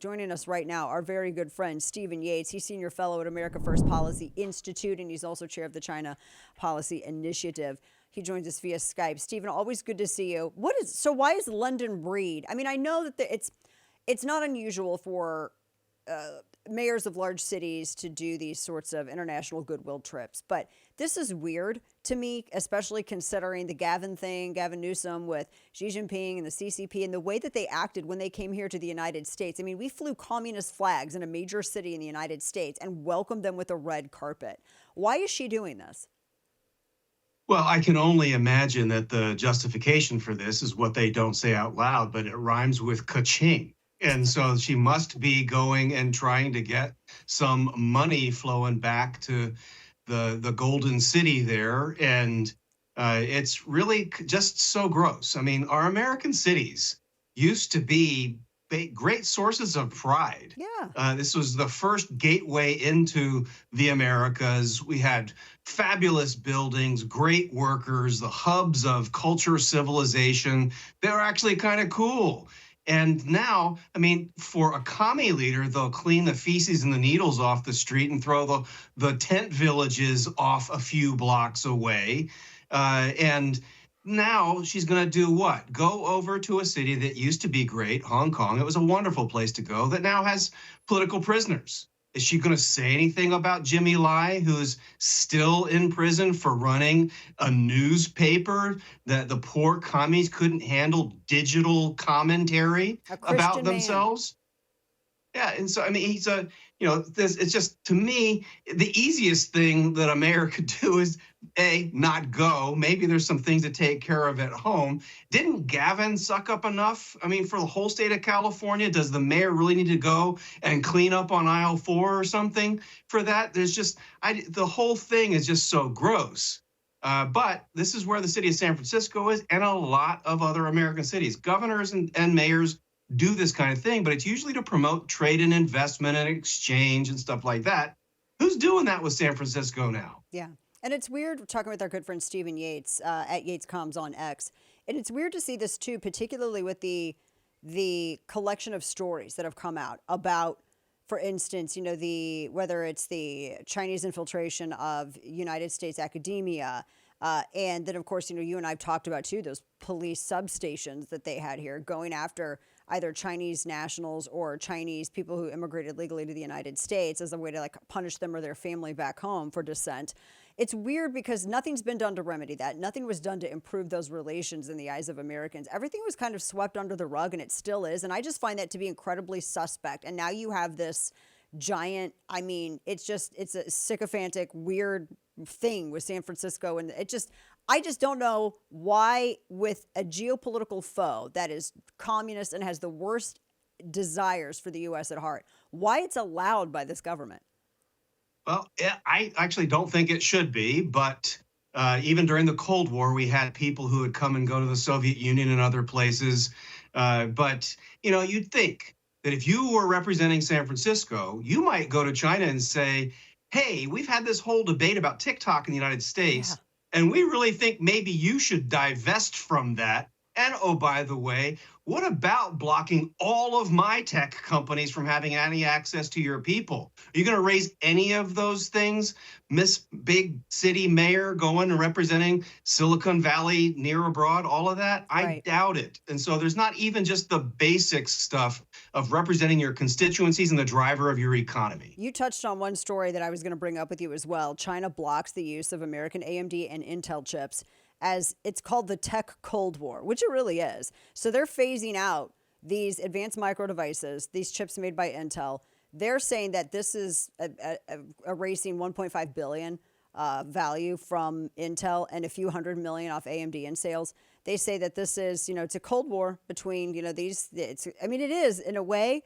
Joining us right now, our very good friend, Stephen Yates. He's senior fellow at America First Policy Institute, and he's also chair of the China Policy Initiative. He joins us via Skype. Stephen, always good to see you. Why is London Breed? I mean, I know that it's not unusual for mayors of large cities to do these sorts of international goodwill trips. But this is weird to me, especially considering the Gavin Newsom with Xi Jinping and the CCP and the way that they acted when they came here to the United States. I mean, we flew communist flags in a major city in the United States and welcomed them with a red carpet. Why is she doing this? Well, I can only imagine that the justification for this is what they don't say out loud, but it rhymes with ka-ching. And so she must be going and trying to get some money flowing back to the Golden City there. And it's really just so gross. I mean, our American cities used to be great sources of pride. Yeah. This was the first gateway into the Americas. We had fabulous buildings, great workers, the hubs of culture, civilization. They were actually kind of cool. And now, I mean, for a commie leader, they'll clean the feces and the needles off the street and throw the tent villages off a few blocks away. And now she's going to do what? Go over to a city that used to be great, Hong Kong. It was a wonderful place to go that now has political prisoners. Is she going to say anything about Jimmy Lai, who's still in prison for running a newspaper that the poor commies couldn't handle digital commentary about themselves? Yeah, and so I mean, it's just, to me, the easiest thing that a mayor could do is not go. Maybe there's some things to take care of at home. Didn't Gavin suck up enough? I mean, for the whole state of California, does the mayor really need to go and clean up on aisle 4 or something for that? There's just, the whole thing is just so gross. But this is where the city of San Francisco is, and a lot of other American cities. Governors and mayors do this kind of thing, but it's usually to promote trade and investment and exchange and stuff like that. Who's doing that with San Francisco now? Yeah. And it's weird, we're talking with our good friend Stephen Yates at Yates Comms on X. And it's weird to see this too, particularly with the collection of stories that have come out about, for instance, whether it's the Chinese infiltration of United States academia, and then of course, you and I've talked about too, those police substations that they had here going after either Chinese nationals or Chinese people who immigrated legally to the United States as a way to punish them or their family back home for dissent. It's weird because nothing's been done to remedy that. Nothing was done to improve those relations in the eyes of Americans. Everything was kind of swept under the rug, and it still is. And I just find that to be incredibly suspect. And now you have this giant, it's a sycophantic, weird thing with San Francisco. And I just don't know why, with a geopolitical foe that is communist and has the worst desires for the U.S. at heart, why it's allowed by this government. Well, I actually don't think it should be, but even during the Cold War, we had people who would come and go to the Soviet Union and other places. But, you'd think that if you were representing San Francisco, you might go to China and say, hey, we've had this whole debate about TikTok in the United States, and we really think maybe you should divest from that. And oh, by the way, what about blocking all of my tech companies from having any access to your people? Are you going to raise any of those things? Miss Big City Mayor going and representing Silicon Valley near abroad, all of that? I doubt it. And so there's not even just the basic stuff of representing your constituencies and the driver of your economy. You touched on one story that I was going to bring up with you as well. China blocks the use of American AMD and Intel chips, as it's called the tech Cold War, which it really is. So they're phasing out these advanced micro devices, these chips made by Intel. They're saying that this is erasing 1.5 billion value from Intel and a few hundred million off AMD in sales. They say that this is, it's a Cold War between, these. It is in a way.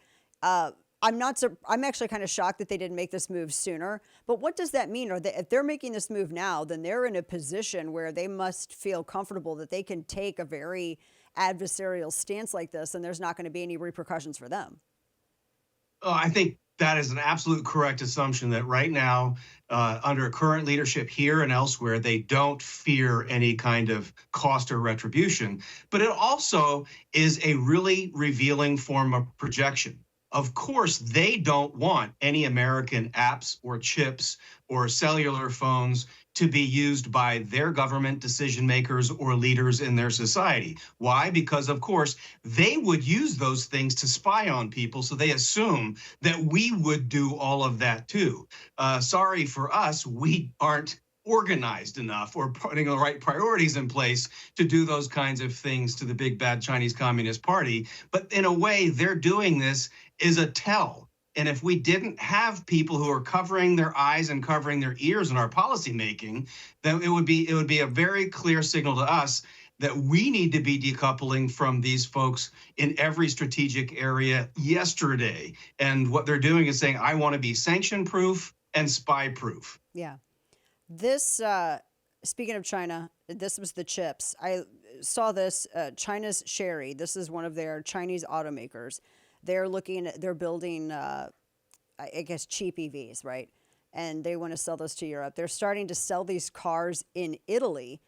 I'm actually kind of shocked that they didn't make this move sooner. But what does that mean? If they're making this move now, then they're in a position where they must feel comfortable that they can take a very adversarial stance like this, and there's not going to be any repercussions for them. Oh, I think that is an absolute correct assumption that right now, under current leadership here and elsewhere, they don't fear any kind of cost or retribution. But it also is a really revealing form of projection. Of course, they don't want any American apps or chips or cellular phones to be used by their government decision makers or leaders in their society. Why? Because, of course, they would use those things to spy on people. So they assume that we would do all of that too. Sorry for us, we aren't organized enough or putting the right priorities in place to do those kinds of things to the big bad Chinese Communist Party. But in a way, they're doing this is a tell. And if we didn't have people who are covering their eyes and covering their ears in our policymaking, then it would be a very clear signal to us that we need to be decoupling from these folks in every strategic area yesterday. And what they're doing is saying, I want to be sanction proof and spy proof. Yeah. This, speaking of China, this was the chips. I saw this, China's Sherry. This is one of their Chinese automakers. They're building, I guess, cheap EVs, right? And they want to sell those to Europe. They're starting to sell these cars in Italy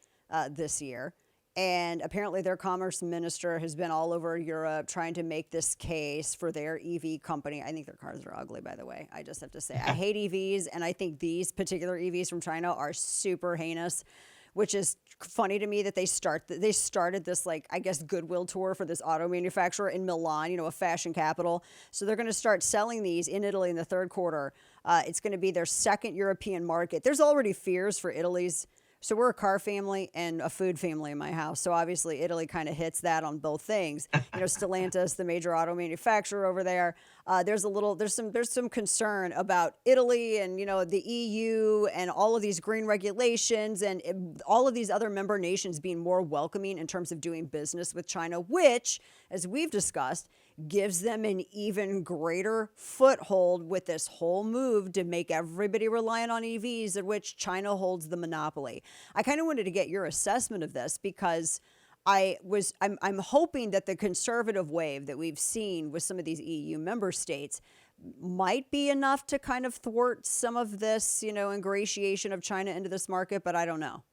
this year. And apparently their commerce minister has been all over Europe trying to make this case for their EV company. I think their cars are ugly, by the way. I just have to say, I hate EVs, and I think these particular EVs from China are super heinous, which is funny to me that they started this, like, I guess, goodwill tour for this auto manufacturer in Milan, a fashion capital. So they're going to start selling these in Italy in the third quarter. It's going to be their second European market. There's already fears for Italy's. So we're a car family and a food family in my house. So obviously Italy kind of hits that on both things. Stellantis, the major auto manufacturer over there. There's some concern about Italy and the EU and all of these green regulations and all of these other member nations being more welcoming in terms of doing business with China, which, as we've discussed, gives them an even greater foothold with this whole move to make everybody reliant on EVs, at which China holds the monopoly. I kind of wanted to get your assessment of this because I'm hoping that the conservative wave that we've seen with some of these EU member states might be enough to kind of thwart some of this, ingratiation of China into this market, but I don't know.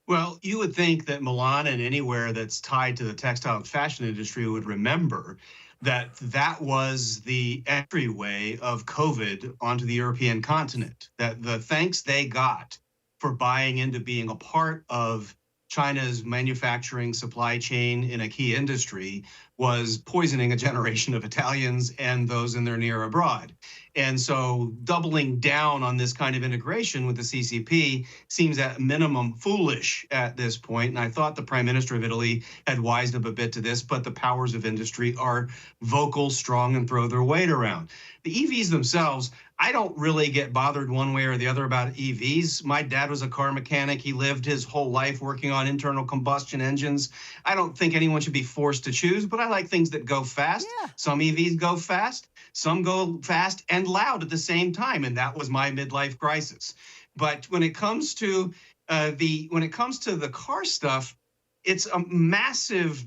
Well, you would think that Milan and anywhere that's tied to the textile and fashion industry would remember that that was the entryway of COVID onto the European continent, that the thanks they got for buying into being a part of China's manufacturing supply chain in a key industry was poisoning a generation of Italians and those in their near abroad. And so doubling down on this kind of integration with the CCP seems at minimum foolish at this point. And I thought the Prime Minister of Italy had wised up a bit to this, but the powers of industry are vocal, strong, and throw their weight around. The EVs themselves, I don't really get bothered one way or the other about EVs. My dad was a car mechanic. He lived his whole life working on internal combustion engines. I don't think anyone should be forced to choose, but I like things that go fast. Yeah. Some EVs go fast, some go fast and loud at the same time, and that was my midlife crisis. But when it comes to the car stuff, it's a massive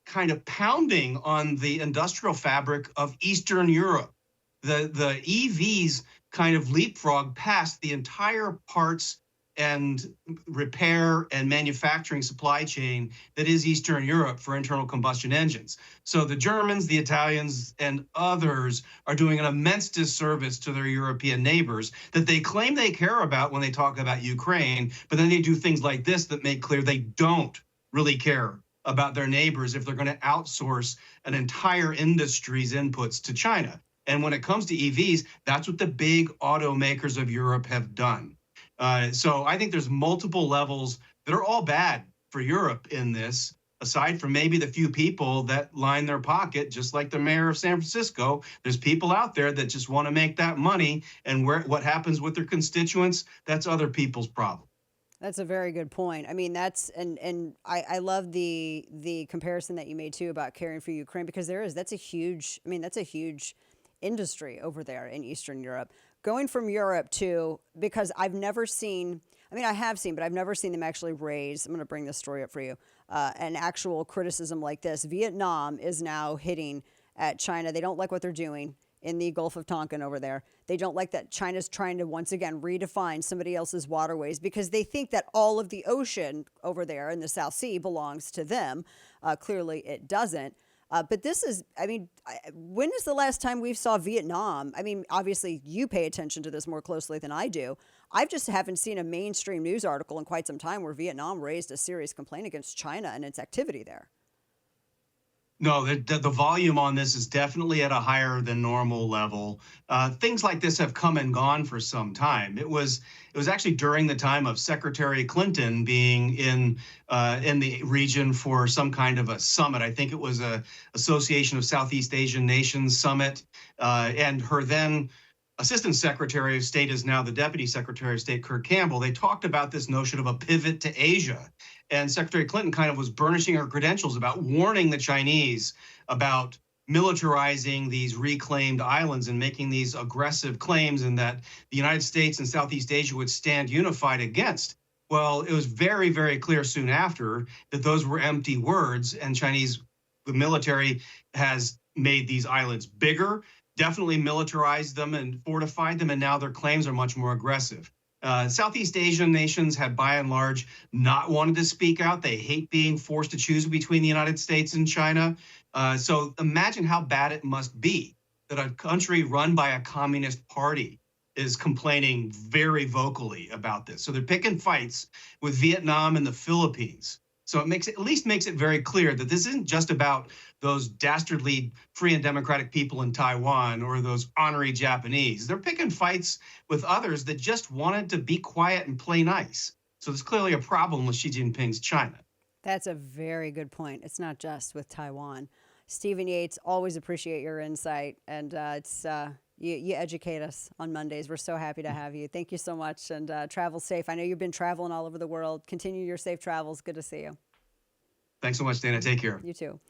kind of pounding on the industrial fabric of Eastern Europe. The EVs kind of leapfrog past the entire parts and repair and manufacturing supply chain that is Eastern Europe for internal combustion engines. So the Germans, the Italians, and others are doing an immense disservice to their European neighbors that they claim they care about when they talk about Ukraine, but then they do things like this that make clear they don't really care about their neighbors if they're going to outsource an entire industry's inputs to China. And when it comes to EVs, that's what the big automakers of Europe have done. So I think there's multiple levels that are all bad for Europe in this, aside from maybe the few people that line their pocket, just like the mayor of San Francisco. There's people out there that just want to make that money, and what happens with their constituents, that's other people's problem. That's a very good point. I mean, I love the comparison that you made too about caring for Ukraine, because that's a huge industry over there in Eastern Europe. Going from Europe to, because I have seen, but I've never seen them actually raise, I'm going to bring this story up for you, an actual criticism like this. Vietnam is now hitting at China. They don't like what they're doing in the Gulf of Tonkin over there. They don't like that China's trying to once again redefine somebody else's waterways, because they think that all of the ocean over there in the South Sea belongs to them. Clearly it doesn't. But this is, I mean, when is the last time we saw Vietnam? I mean, obviously you pay attention to this more closely than I do. I just haven't seen a mainstream news article in quite some time where Vietnam raised a serious complaint against China and its activity there. No, the volume on this is definitely at a higher than normal level. Things like this have come and gone for some time. It was actually during the time of Secretary Clinton being in the region for some kind of a summit. I think it was a Association of Southeast Asian Nations summit, and her then Assistant Secretary of State is now the Deputy Secretary of State, Kirk Campbell. They talked about this notion of a pivot to Asia. And Secretary Clinton kind of was burnishing her credentials about warning the Chinese about militarizing these reclaimed islands and making these aggressive claims, and that the United States and Southeast Asia would stand unified against. Well, it was very, very clear soon after that those were empty words, and the military has made these islands bigger, definitely militarized them and fortified them, and now their claims are much more aggressive. Southeast Asian nations had, by and large, not wanted to speak out. They hate being forced to choose between the United States and China. So imagine how bad it must be that a country run by a communist party is complaining very vocally about this. So they're picking fights with Vietnam and the Philippines. So at least makes it very clear that this isn't just about those dastardly free and democratic people in Taiwan or those honorary Japanese. They're picking fights with others that just wanted to be quiet and play nice. So there's clearly a problem with Xi Jinping's China. That's a very good point. It's not just with Taiwan. Stephen Yates, always appreciate your insight, and you educate us on Mondays. We're so happy to have you. Thank you so much, and travel safe. I know you've been traveling all over the world. Continue your safe travels. Good to see you. Thanks so much, Dana. Take care. You too.